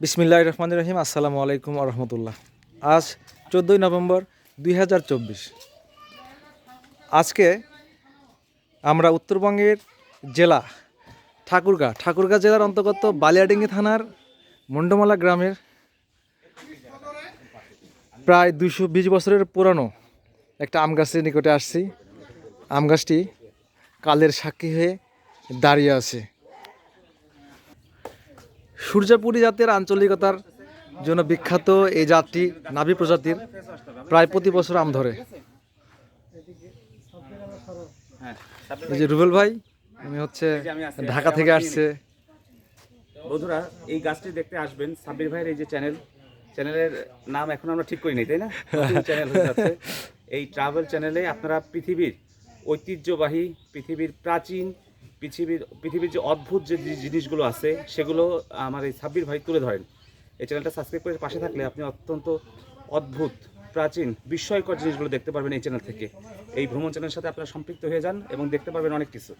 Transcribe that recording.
বিসমিল্লাহির রহমানির রহিম। আসসালামু আলাইকুম ওয়া রাহমাতুল্লাহ। আজ 14ই নভেম্বর 2024। আজকে আমরা উত্তরবঙ্গের জেলা ঠাকুরগাঁ জেলার অন্তর্গত বালিয়াডাঙ্গি থানার মুন্ডমালা গ্রামের প্রায় 220 বছরের পুরানো একটা আম গাছের নিকটে আসছি। আম গাছটি কালের সাক্ষী হয়ে দাঁড়িয়ে আছে। সূর্যাপুরী জাতের আঞ্চলিকতার জন্য বিখ্যাত এই জাতটি নাভি প্রজাতির, প্রায় প্রতি বছর আম ধরে। এই যে রুবেল ভাই, আমি হচ্ছে ঢাকা থেকে আসছে। বন্ধুরা, এই গাছটি দেখতে আসবেন। সাব্বির ভাইয়ের এই যে চ্যানেলের নাম এখন আমরা ঠিক করি নাই, তাই না? চ্যানেল হয়ে যাচ্ছে। এই ট্রাভেল চ্যানেলে আপনারা পৃথিবীর ঐতিহ্যবাহী, পৃথিবীর প্রাচীন, পৃথিবীর যে অদ্ভুত যে জিনিসগুলো আছে সেগুলো আমার এই সাব্বির ভাই তুলে ধরেন। এই চ্যানেলটা সাবস্ক্রাইব করে পাশে থাকলে আপনি অত্যন্ত অদ্ভুত, প্রাচীন, বিস্ময়কর জিনিসগুলো দেখতে পারবেন এই চ্যানেল থেকে। এই ভ্রমণ চ্যানেলের সাথে আপনারা সম্পৃক্ত হয়ে যান এবং দেখতে পারবেন অনেক কিছু।